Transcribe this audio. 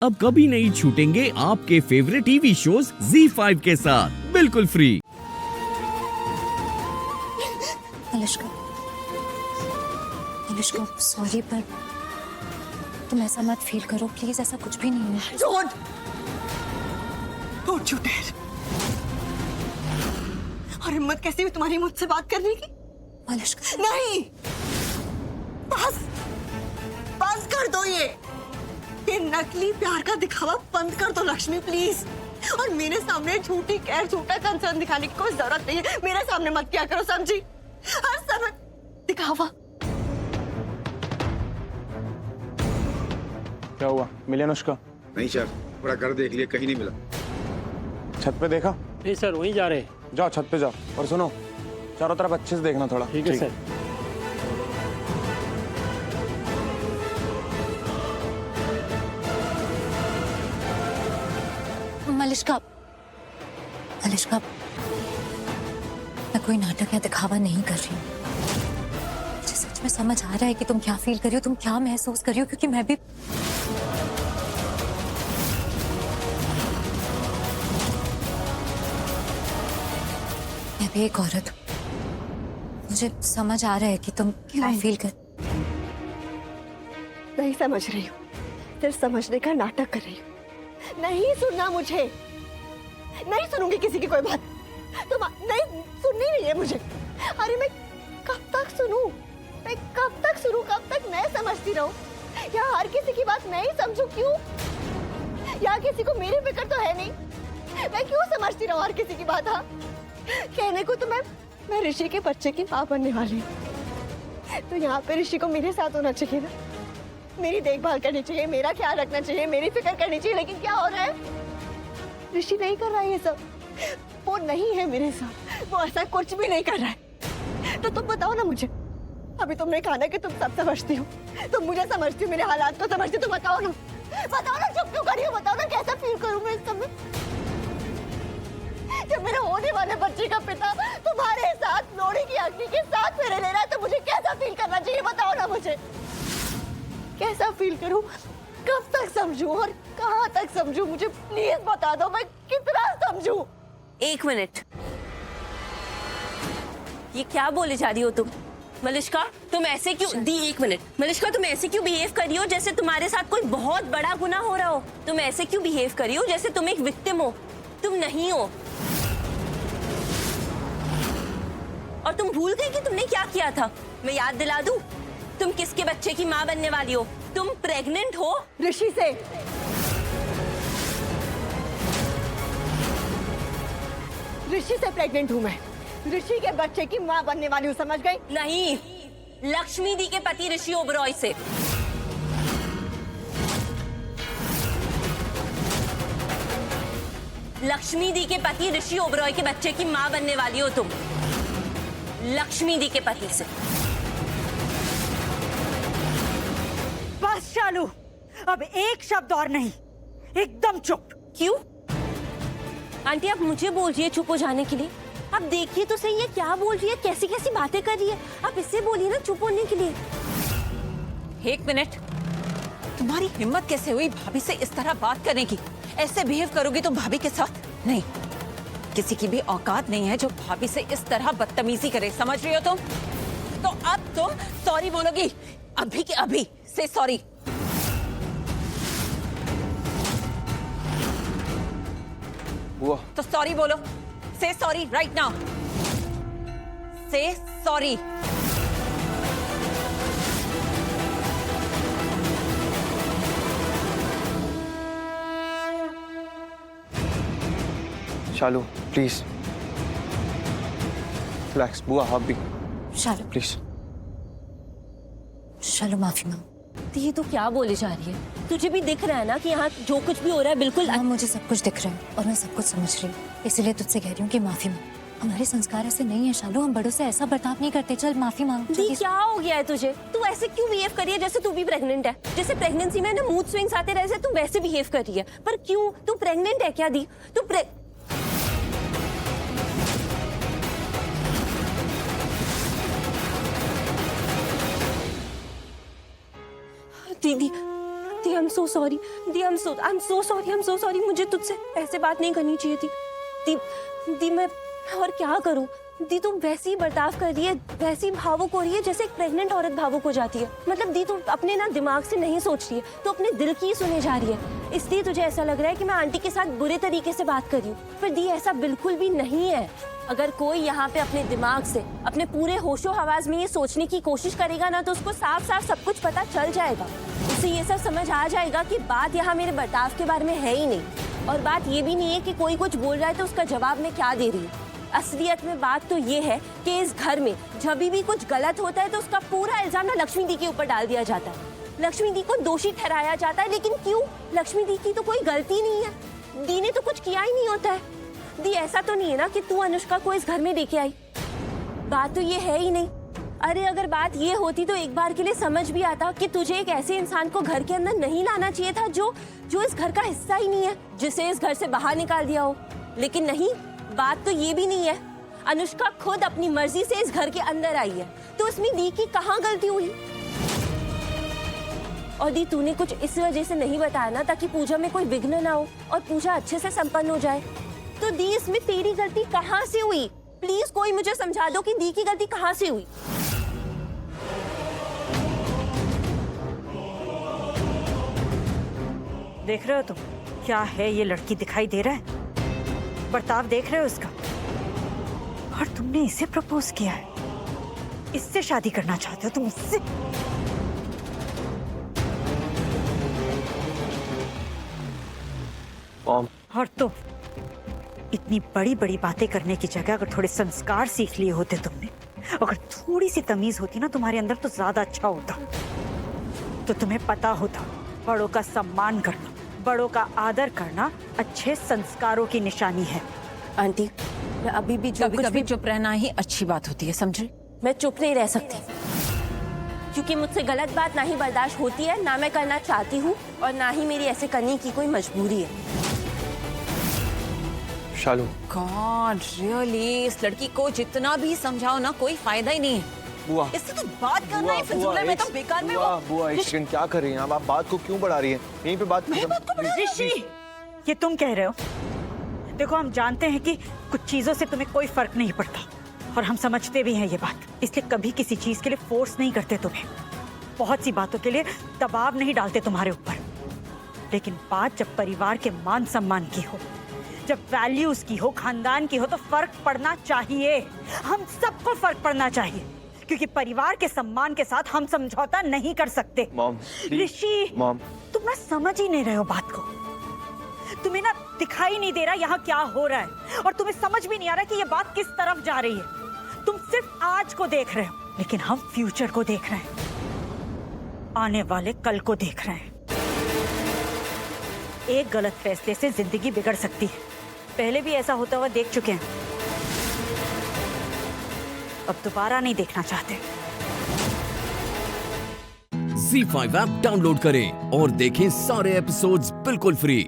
अब कभी नहीं छूटेंगे आपके फेवरेट टीवी शोज ZEE5 के साथ बिल्कुल फ्री। अनुष्का, अनुष्का सॉरी पर तुम ऐसा मत फील करो प्लीज, ऐसा कुछ भी नहीं है। Don't! Don't you dare! और हिम्मत कैसी हुई तुम्हारी मुझसे बात करने की? अनुष्का नहीं, बस बंद कर दो ये नकली प्यार का दिखावा बंद कर दो लक्ष्मी प्लीज। और मेरे सामने झूठी केयर झूठा कंसर्न दिखाने की कोई जरूरत नहीं है। मेरे सामने मत किया करो, समझी? हर समय दिखावा। क्या हुआ, मिले अनुष्का? नहीं सर, पूरा घर देख लिया, कहीं नहीं मिला। छत पे देखा? नहीं सर, वहीं जा रहे हैं। जाओ छत पे जाओ और सुनो, चारों तरफ अच्छे से देखना थोड़ा। ठीक है सर। मलिष्का, मलिष्का मैं कोई नाटक या दिखावा नहीं कर रही हूँ। मुझे सच में समझ आ रहा है कि तुम क्या फील कर रही हो, तुम क्या महसूस कर रही हो, क्योंकि मैं भी एक औरत हूँ। मुझे समझ आ रहा है कि तुम क्या फील कर। नहीं समझ रही हूँ, सिर्फ समझने का नाटक कर रही हूँ। नहीं सुनना मुझे, नहीं सुनूंगी किसी की कोई बात। तुम नहीं सुननी नहीं है मुझे। अरे मैं कब तक सुनूं? मैं कब तक सुनूं? कब तक मैं समझती रहूं? या हर किसी की बात मैं ही समझूं? क्यों? या किसी को मेरी फिक्र तो है नहीं, मैं क्यों समझती रहूं हर किसी की बात? हाँ, कहने को तो मैं ऋषि के बच्चे की माँ बनने वाली हूँ, तो यहाँ पे ऋषि को मेरे साथ होना चाहिए ना, मेरी देखभाल करनी चाहिए, मेरा ख्याल रखना चाहिए, मेरी फिक्र करनी चाहिए। लेकिन क्या हो रहा है? ऋषि नहीं कर रहा है ये सब। वो नहीं है मेरे साथ, वो ऐसा कुछ भी नहीं कर रहा है। तो तुम बताओ ना मुझे। अभी तुमने कहा ना कि तुम सब समझती हो, तुम मुझे समझती हो, मेरे हालात को समझती हो, तो बताओ ना, बताओ ना, चुप क्यों करी हो? बताओ ना कैसा फील करूं मैं इस समय, जब मेरे होने वाले बच्चे का पिता तुम्हारे साथ लोहड़ी की अग्नि के साथ फेरे ले रहा है, तो मुझे कैसा फील करना चाहिए? बताओ ना मुझे, कैसा फील करूं? कब तक समझूं और कहां तक समझूं? मुझे प्लीज बता दो, मैं कितना समझूं? एक मिनट, ये क्या बोले जा रही हो तुम? मलिष्का तुम ऐसे क्यों एक मिनट मलिष्का, तुम ऐसे क्यों बिहेव कर रही हो जैसे तुम्हारे साथ कोई बहुत बड़ा गुनाह हो रहा हो? तुम ऐसे क्यों बिहेव कर रही हो जैसे तुम एक विक्टिम हो? तुम नहीं हो। और तुम भूल गई कि तुमने क्या किया था? मैं याद दिला दूं, तुम किसके बच्चे की माँ बनने वाली हो? तुम प्रेग्नेंट हो ऋषि से। ऋषि से प्रेग्नेंट हूँ मैं, ऋषि के बच्चे की माँ बनने वाली हूँ, समझ गई? नहीं, लक्ष्मी दी के पति ऋषि ओबरॉय से। लक्ष्मी दी के पति ऋषि ओबरॉय के बच्चे की माँ बनने वाली हो तुम, लक्ष्मी दी के पति से। बस शालू, अब एक शब्द और नहीं, एकदम चुप। क्यों? आंटी आप मुझे बोल रही है चुप हो जाने के लिए? आप देखिए तो सही है क्या बोल रही है, कैसी कैसी बातें कर रही है। आप इससे बोलिए ना चुप होने के लिए। एक मिनट, तुम्हारी हिम्मत कैसे हुई भाभी से इस तरह बात करने की? ऐसे बिहेव करोगी तो भाभी के साथ? नहीं, किसी की भी औकात नहीं है जो भाभी से इस तरह बदतमीजी करे, समझ रही हो तुम? तो अब तुम सॉरी बोलोगी, अभी के अभी से सॉरी। हुआ तो सॉरी बोलो, से सॉरी राइट नाउ, से सॉरी। Shalu please relax. बुआ आप भी शालू, प्लीज। शालू माफी मांग। तो ये तो क्या बोले जा रही है? तुझे भी दिख रहा है ना कि यहाँ जो कुछ भी हो रहा है बिल्कुल। हाँ मुझे सब कुछ दिख रहा है और मैं सब कुछ समझ रही हूँ, इसीलिए तुझसे कह रही हूँ कि माफी मांग। हमारे संस्कार ऐसे नहीं है शालू, हम बड़ों से ऐसा बर्ताव नहीं करते। चल माफी मांग। दी क्या हो गया है तुझे? तू ऐसे क्यों बिहेव कर रही है जैसे तू भी प्रेग्नेंट है? जैसे प्रेगनेंसी में ना मूड स्विंग्स आते रहे, तू वैसे बिहेव कर रही है। पर क्यों? तू प्रेग्नेंट है क्या दी? तू दीदी दी आई एम सो सॉरी, दी आई एम सो सॉरी, मुझे तुझसे ऐसे बात नहीं करनी चाहिए थी। दी मैं और क्या करूं? दी तुम वैसी बर्ताव कर रही है, वैसी भावुक हो रही है जैसे एक प्रेग्नेंट औरत भावुक हो जाती है। मतलब दी तुम अपने ना दिमाग से नहीं सोच रही है, तो अपने दिल की ही सुने जा रही है। इसलिए तुझे ऐसा लग रहा है कि मैं आंटी के साथ बुरे तरीके से बात कर रही हूँ, पर दी ऐसा बिल्कुल भी नहीं है। अगर कोई यहाँ पे अपने दिमाग से, अपने पूरे होशो हवास में ये सोचने की कोशिश करेगा ना, तो उसको साफ साफ सब कुछ पता चल जाएगा। उसे ये सब समझ आ जाएगा कि बात यहाँ मेरे बर्ताव के बारे में है ही नहीं, और बात ये भी नहीं है कि कोई कुछ बोल रहा है तो उसका जवाब मैं क्या दे रही हूँ। असलियत में बात तो ये है कि इस घर में जब भी कुछ गलत होता है तो उसका पूरा इल्जाम ना लक्ष्मी दी के ऊपर डाल दिया जाता है। लक्ष्मी दी को दोषी ठहराया जाता है, लेकिन क्यों? लक्ष्मी दी की तो कोई गलती नहीं है, दी ने तो कुछ किया ही नहीं होता है। दी ऐसा तो नहीं है ना कि तू अनुष्का को इस घर में लेके आई? बात तो ये है ही नहीं। अरे अगर बात ये होती तो एक बार के लिए समझ भी आता कि तुझे एक ऐसे इंसान को घर के अंदर नहीं लाना चाहिए था जो इस घर का हिस्सा ही नहीं है, जिसे इस घर से बाहर निकाल दिया हो। लेकिन नहीं, बात तो ये भी नहीं है। अनुष्का खुद अपनी मर्जी से इस घर के अंदर आई है, तो उसमें दी की कहाँ गलती हुई? और दी तूने कुछ इस वजह से नहीं बताया ना ताकि पूजा में कोई विघ्न ना हो और पूजा अच्छे से संपन्न हो जाए। तो दी इसमें तेरी गलती कहाँ से हुई? प्लीज कोई मुझे समझा दो कि दी की गलती कहाँ से हुई। देख रहे हो तुम क्या है ये लड़की? दिखाई दे रहा है बर्ताव? देख रहे हो इसका? और तुमने इसे प्रपोज किया है, इससे शादी करना चाहते हो तुम? इससे? और तुम इतनी बड़ी बड़ी बातें करने की जगह अगर थोड़े संस्कार सीख लिए होते तुमने, अगर थोड़ी सी तमीज होती ना तुम्हारे अंदर, तो ज्यादा अच्छा होता। तो तुम्हें पता होता बड़ों का सम्मान करना, बड़ों का आदर करना अच्छे संस्कारों की निशानी है। आंटी मैं अभी भी जो कुछ भी चुप रहना ही अच्छी बात होती है, समझे? मैं चुप नहीं रह सकती, क्योंकि मुझसे गलत बात ना ही बर्दाश्त होती है, ना मैं करना चाहती हूँ, और ना ही मेरी ऐसे करने की कोई मजबूरी है। शालू, गॉड रियली, इस लड़की को जितना भी समझाओ ना कोई फायदा ही नहीं है। बुआ, इससे तो बात करना ही फिजूल है। मैं तो बेकार में बुआ एक सेकंड, क्या कर रही हैं आप बात को क्यों बढ़ा रही हैं? यहीं पे बात ऋषि, ये तुम कह रहे हो? देखो हम जानते हैं कि कुछ चीजों से तुम्हें कोई फर्क नहीं पड़ता, और हम समझते भी हैं ये बात, इसलिए कभी किसी चीज के लिए फोर्स नहीं करते तुम्हें, बहुत सी बातों के लिए दबाव नहीं डालते तुम्हारे ऊपर। लेकिन बात जब परिवार के मान सम्मान की हो, जब वैल्यूज की हो, खानदान की हो, तो फर्क पड़ना चाहिए। हम सबको फर्क पड़ना चाहिए, क्योंकि परिवार के सम्मान के साथ हम समझौता नहीं कर सकते। मॉम, ऋषि, मॉम, तुम ना समझ ही नहीं रहे हो बात को। तुम्हें ना दिखाई नहीं दे रहा यहाँ क्या हो रहा है, और तुम्हें समझ भी नहीं आ रहा कि ये बात किस तरफ जा रही है। तुम सिर्फ आज को देख रहे हो, लेकिन हम फ्यूचर को देख रहे हैं, आने वाले कल को देख रहे हैं। एक गलत फैसले से जिंदगी बिगड़ सकती है, पहले भी ऐसा होता हुआ देख चुके हैं, अब दोबारा नहीं देखना चाहते। Z5 ऐप डाउनलोड करें और देखें सारे एपिसोड्स बिल्कुल फ्री।